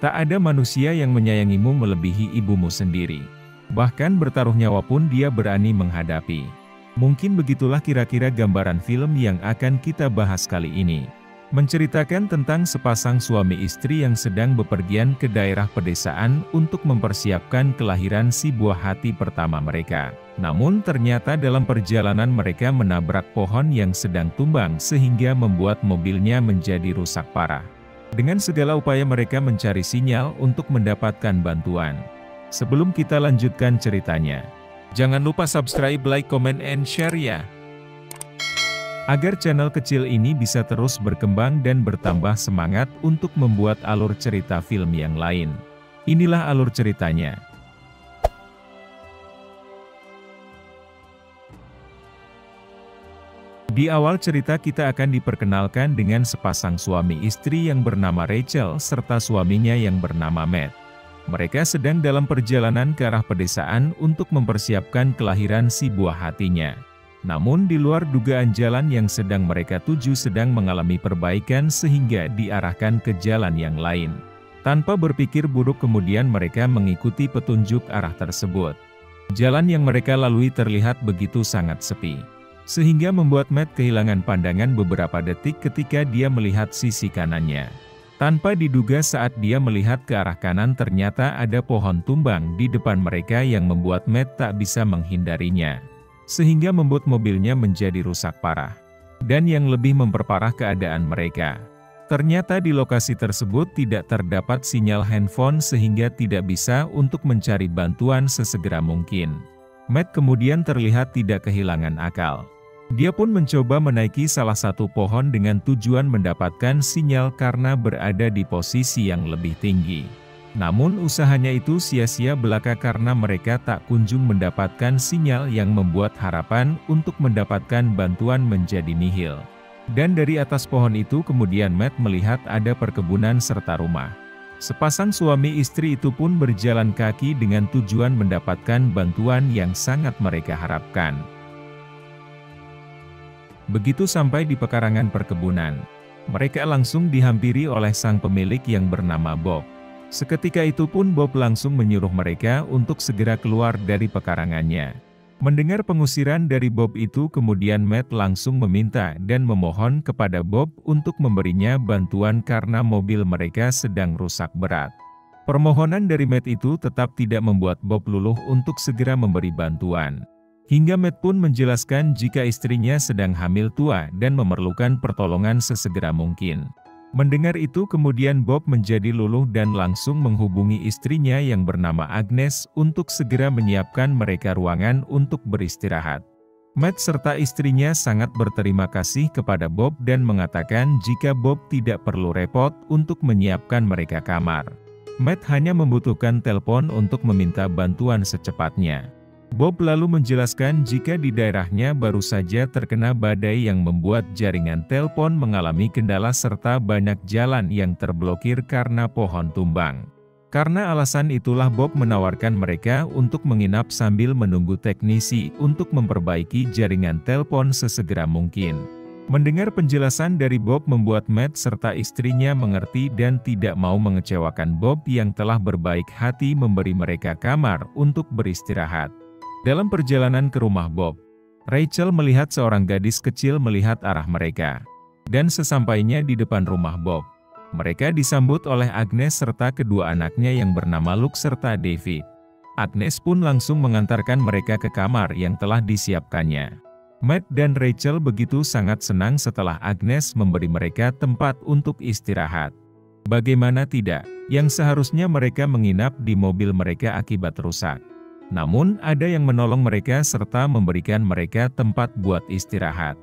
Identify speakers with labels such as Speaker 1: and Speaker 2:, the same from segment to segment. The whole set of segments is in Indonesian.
Speaker 1: Tak ada manusia yang menyayangimu melebihi ibumu sendiri. Bahkan bertaruh nyawa pun dia berani menghadapi. Mungkin begitulah kira-kira gambaran film yang akan kita bahas kali ini. Menceritakan tentang sepasang suami istri yang sedang bepergian ke daerah pedesaan untuk mempersiapkan kelahiran si buah hati pertama mereka. Namun ternyata dalam perjalanan mereka menabrak pohon yang sedang tumbang sehingga membuat mobilnya menjadi rusak parah. Dengan segala upaya mereka mencari sinyal untuk mendapatkan bantuan. Sebelum kita lanjutkan ceritanya, jangan lupa subscribe, like, comment, and share ya. Agar channel kecil ini bisa terus berkembang dan bertambah semangat untuk membuat alur cerita film yang lain. Inilah alur ceritanya. Di awal cerita kita akan diperkenalkan dengan sepasang suami istri yang bernama Rachel serta suaminya yang bernama Matt. Mereka sedang dalam perjalanan ke arah pedesaan untuk mempersiapkan kelahiran si buah hatinya. Namun di luar dugaan jalan yang sedang mereka tuju sedang mengalami perbaikan sehingga diarahkan ke jalan yang lain. Tanpa berpikir buruk kemudian mereka mengikuti petunjuk arah tersebut. Jalan yang mereka lalui terlihat begitu sangat sepi. Sehingga membuat Matt kehilangan pandangan beberapa detik ketika dia melihat sisi kanannya. Tanpa diduga saat dia melihat ke arah kanan ternyata ada pohon tumbang di depan mereka yang membuat Matt tak bisa menghindarinya. Sehingga membuat mobilnya menjadi rusak parah. Dan yang lebih memperparah keadaan mereka. Ternyata di lokasi tersebut tidak terdapat sinyal handphone sehingga tidak bisa untuk mencari bantuan sesegera mungkin. Matt kemudian terlihat tidak kehilangan akal. Dia pun mencoba menaiki salah satu pohon dengan tujuan mendapatkan sinyal karena berada di posisi yang lebih tinggi. Namun usahanya itu sia-sia belaka karena mereka tak kunjung mendapatkan sinyal yang membuat harapan untuk mendapatkan bantuan menjadi nihil. Dan dari atas pohon itu kemudian Matt melihat ada perkebunan serta rumah. Sepasang suami istri itu pun berjalan kaki dengan tujuan mendapatkan bantuan yang sangat mereka harapkan. Begitu sampai di pekarangan perkebunan, mereka langsung dihampiri oleh sang pemilik yang bernama Bob. Seketika itu pun Bob langsung menyuruh mereka untuk segera keluar dari pekarangannya. Mendengar pengusiran dari Bob itu kemudian Matt langsung meminta dan memohon kepada Bob untuk memberinya bantuan karena mobil mereka sedang rusak berat. Permohonan dari Matt itu tetap tidak membuat Bob luluh untuk segera memberi bantuan. Hingga Matt pun menjelaskan jika istrinya sedang hamil tua dan memerlukan pertolongan sesegera mungkin. Mendengar itu kemudian Bob menjadi luluh dan langsung menghubungi istrinya yang bernama Agnes untuk segera menyiapkan mereka ruangan untuk beristirahat. Matt serta istrinya sangat berterima kasih kepada Bob dan mengatakan jika Bob tidak perlu repot untuk menyiapkan mereka kamar. Matt hanya membutuhkan telepon untuk meminta bantuan secepatnya. Bob lalu menjelaskan jika di daerahnya baru saja terkena badai yang membuat jaringan telepon mengalami kendala serta banyak jalan yang terblokir karena pohon tumbang. Karena alasan itulah Bob menawarkan mereka untuk menginap sambil menunggu teknisi untuk memperbaiki jaringan telepon sesegera mungkin. Mendengar penjelasan dari Bob membuat Matt serta istrinya mengerti dan tidak mau mengecewakan Bob yang telah berbaik hati memberi mereka kamar untuk beristirahat. Dalam perjalanan ke rumah Bob, Rachel melihat seorang gadis kecil melihat arah mereka. Dan sesampainya di depan rumah Bob, mereka disambut oleh Agnes serta kedua anaknya yang bernama Luke serta David. Agnes pun langsung mengantarkan mereka ke kamar yang telah disiapkannya. Matt dan Rachel begitu sangat senang setelah Agnes memberi mereka tempat untuk istirahat. Bagaimana tidak, yang seharusnya mereka menginap di mobil mereka akibat rusak. Namun ada yang menolong mereka serta memberikan mereka tempat buat istirahat.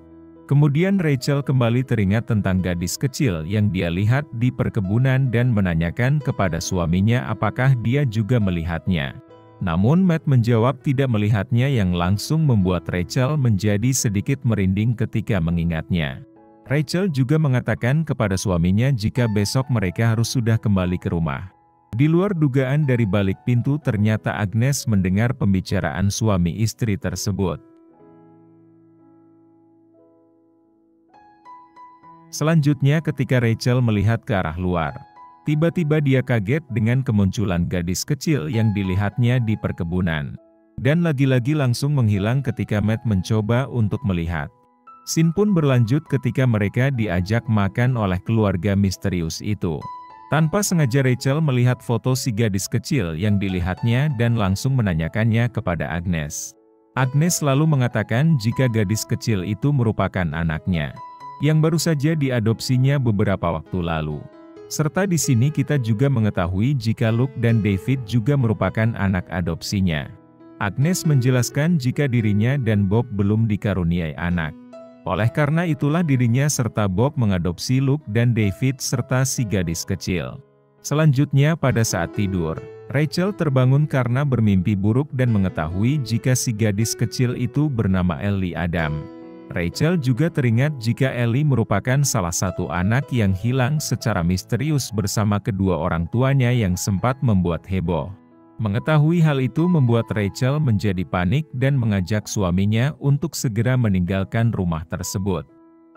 Speaker 1: Kemudian Rachel kembali teringat tentang gadis kecil yang dia lihat di perkebunan dan menanyakan kepada suaminya apakah dia juga melihatnya. Namun Matt menjawab tidak melihatnya yang langsung membuat Rachel menjadi sedikit merinding ketika mengingatnya. Rachel juga mengatakan kepada suaminya jika besok mereka harus sudah kembali ke rumah. Di luar dugaan dari balik pintu ternyata Agnes mendengar pembicaraan suami istri tersebut. Selanjutnya ketika Rachel melihat ke arah luar, Tiba-tiba dia kaget dengan kemunculan gadis kecil yang dilihatnya di perkebunan. Dan lagi-lagi langsung menghilang ketika Matt mencoba untuk melihat. Scene pun berlanjut ketika mereka diajak makan oleh keluarga misterius itu. Tanpa sengaja Rachel melihat foto si gadis kecil yang dilihatnya dan langsung menanyakannya kepada Agnes. Agnes lalu mengatakan jika gadis kecil itu merupakan anaknya, yang baru saja diadopsinya beberapa waktu lalu. Serta di sini kita juga mengetahui jika Luke dan David juga merupakan anak adopsinya. Agnes menjelaskan jika dirinya dan Bob belum dikaruniai anak. Oleh karena itulah dirinya serta Bob mengadopsi Luke dan David serta si gadis kecil. Selanjutnya pada saat tidur, Rachel terbangun karena bermimpi buruk dan mengetahui jika si gadis kecil itu bernama Ellie Adam. Rachel juga teringat jika Ellie merupakan salah satu anak yang hilang secara misterius bersama kedua orang tuanya yang sempat membuat heboh. Mengetahui hal itu membuat Rachel menjadi panik dan mengajak suaminya untuk segera meninggalkan rumah tersebut.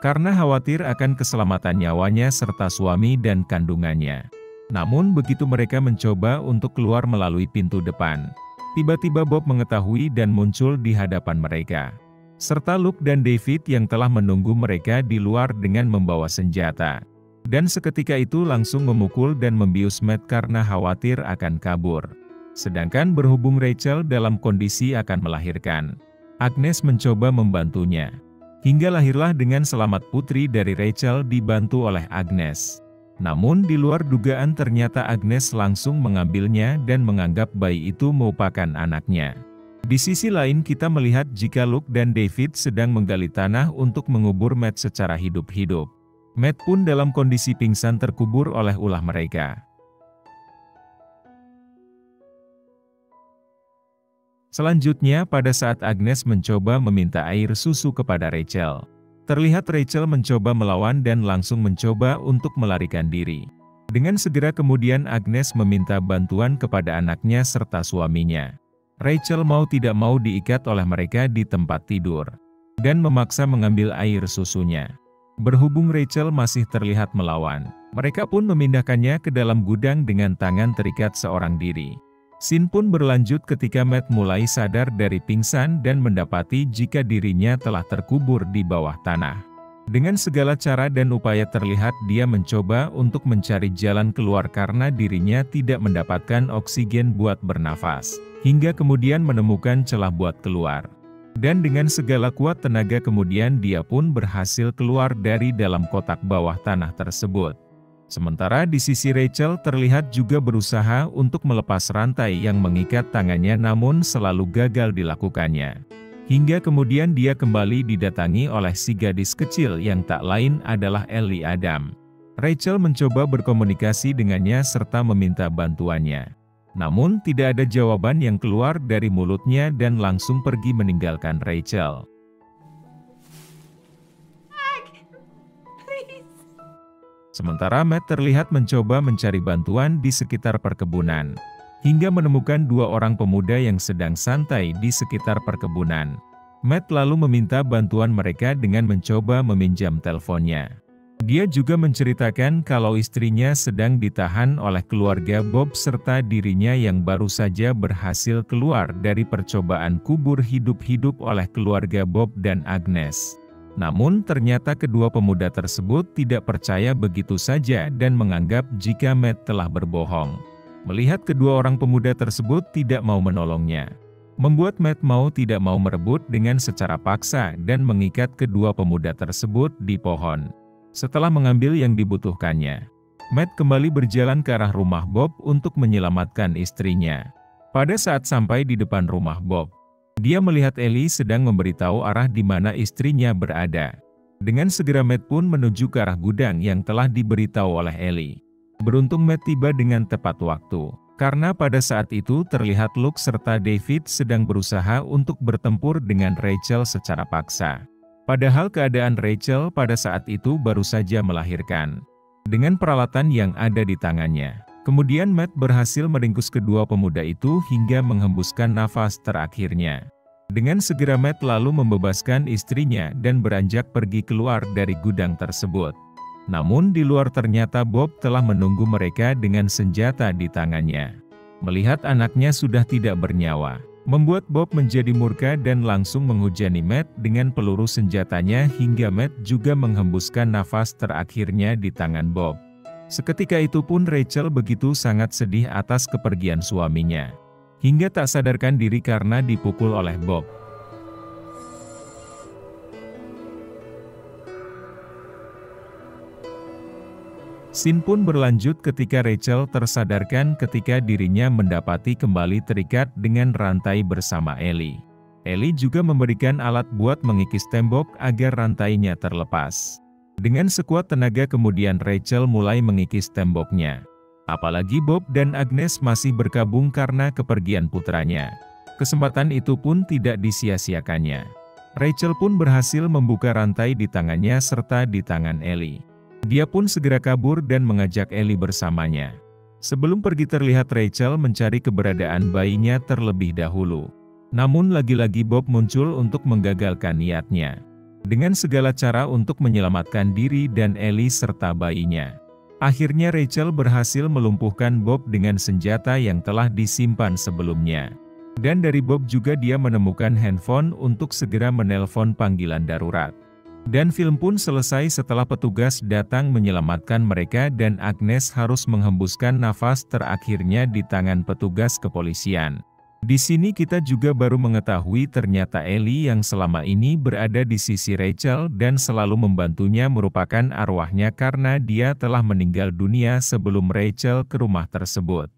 Speaker 1: Karena khawatir akan keselamatan nyawanya serta suami dan kandungannya. Namun begitu mereka mencoba untuk keluar melalui pintu depan, tiba-tiba Bob mengetahui dan muncul di hadapan mereka. Serta Luke dan David yang telah menunggu mereka di luar dengan membawa senjata. Dan seketika itu langsung memukul dan membius Matt karena khawatir akan kabur. Sedangkan berhubung Rachel dalam kondisi akan melahirkan, Agnes mencoba membantunya. Hingga lahirlah dengan selamat putri dari Rachel dibantu oleh Agnes. Namun di luar dugaan ternyata Agnes langsung mengambilnya dan menganggap bayi itu merupakan anaknya. Di sisi lain kita melihat jika Luke dan David sedang menggali tanah untuk mengubur Matt secara hidup-hidup. Matt pun dalam kondisi pingsan terkubur oleh ulah mereka. Selanjutnya pada saat Agnes mencoba meminta air susu kepada Rachel. Terlihat Rachel mencoba melawan dan langsung mencoba untuk melarikan diri. Dengan segera kemudian Agnes meminta bantuan kepada anaknya serta suaminya. Rachel mau tidak mau diikat oleh mereka di tempat tidur. Dan memaksa mengambil air susunya. Berhubung Rachel masih terlihat melawan, mereka pun memindahkannya ke dalam gudang dengan tangan terikat seorang diri. Scene pun berlanjut ketika Matt mulai sadar dari pingsan dan mendapati jika dirinya telah terkubur di bawah tanah. Dengan segala cara dan upaya terlihat dia mencoba untuk mencari jalan keluar karena dirinya tidak mendapatkan oksigen buat bernafas. Hingga kemudian menemukan celah buat keluar. Dan dengan segala kuat tenaga kemudian dia pun berhasil keluar dari dalam kotak bawah tanah tersebut. Sementara di sisi Rachel terlihat juga berusaha untuk melepas rantai yang mengikat tangannya namun selalu gagal dilakukannya. Hingga kemudian dia kembali didatangi oleh si gadis kecil yang tak lain adalah Ellie Adam. Rachel mencoba berkomunikasi dengannya serta meminta bantuannya. Namun tidak ada jawaban yang keluar dari mulutnya dan langsung pergi meninggalkan Rachel. Sementara Matt terlihat mencoba mencari bantuan di sekitar perkebunan, hingga menemukan dua orang pemuda yang sedang santai di sekitar perkebunan. Matt lalu meminta bantuan mereka dengan mencoba meminjam teleponnya. Dia juga menceritakan kalau istrinya sedang ditahan oleh keluarga Bob serta dirinya yang baru saja berhasil keluar dari percobaan kubur hidup-hidup oleh keluarga Bob dan Agnes. Namun ternyata kedua pemuda tersebut tidak percaya begitu saja dan menganggap jika Matt telah berbohong. Melihat kedua orang pemuda tersebut tidak mau menolongnya, membuat Matt mau tidak mau merebut dengan secara paksa dan mengikat kedua pemuda tersebut di pohon. Setelah mengambil yang dibutuhkannya, Matt kembali berjalan ke arah rumah Bob untuk menyelamatkan istrinya. Pada saat sampai di depan rumah Bob, dia melihat Ellie sedang memberitahu arah di mana istrinya berada. Dengan segera Matt pun menuju ke arah gudang yang telah diberitahu oleh Ellie. Beruntung Matt tiba dengan tepat waktu, karena pada saat itu terlihat Luke serta David sedang berusaha untuk bertempur dengan Rachel secara paksa. Padahal keadaan Rachel pada saat itu baru saja melahirkan. Dengan peralatan yang ada di tangannya. Kemudian Matt berhasil meringkus kedua pemuda itu hingga menghembuskan nafas terakhirnya. Dengan segera Matt lalu membebaskan istrinya dan beranjak pergi keluar dari gudang tersebut. Namun di luar ternyata Bob telah menunggu mereka dengan senjata di tangannya. Melihat anaknya sudah tidak bernyawa, membuat Bob menjadi murka dan langsung menghujani Matt dengan peluru senjatanya hingga Matt juga menghembuskan nafas terakhirnya di tangan Bob. Seketika itu pun Rachel begitu sangat sedih atas kepergian suaminya, hingga tak sadarkan diri karena dipukul oleh Bob. Scene pun berlanjut ketika Rachel tersadarkan ketika dirinya mendapati kembali terikat dengan rantai bersama Ellie. Ellie juga memberikan alat buat mengikis tembok agar rantainya terlepas. Dengan sekuat tenaga kemudian Rachel mulai mengikis temboknya. Apalagi Bob dan Agnes masih berkabung karena kepergian putranya. Kesempatan itu pun tidak disia-siakannya. Rachel pun berhasil membuka rantai di tangannya serta di tangan Ellie. Dia pun segera kabur dan mengajak Ellie bersamanya. Sebelum pergi terlihat Rachel mencari keberadaan bayinya terlebih dahulu. Namun lagi-lagi Bob muncul untuk menggagalkan niatnya. Dengan segala cara untuk menyelamatkan diri dan Ellie serta bayinya. Akhirnya Rachel berhasil melumpuhkan Bob dengan senjata yang telah disimpan sebelumnya. Dan dari Bob juga dia menemukan handphone untuk segera menelpon panggilan darurat. Dan film pun selesai setelah petugas datang menyelamatkan mereka dan Agnes harus menghembuskan nafas terakhirnya di tangan petugas kepolisian. Di sini kita juga baru mengetahui ternyata Ellie yang selama ini berada di sisi Rachel dan selalu membantunya merupakan arwahnya karena dia telah meninggal dunia sebelum Rachel ke rumah tersebut.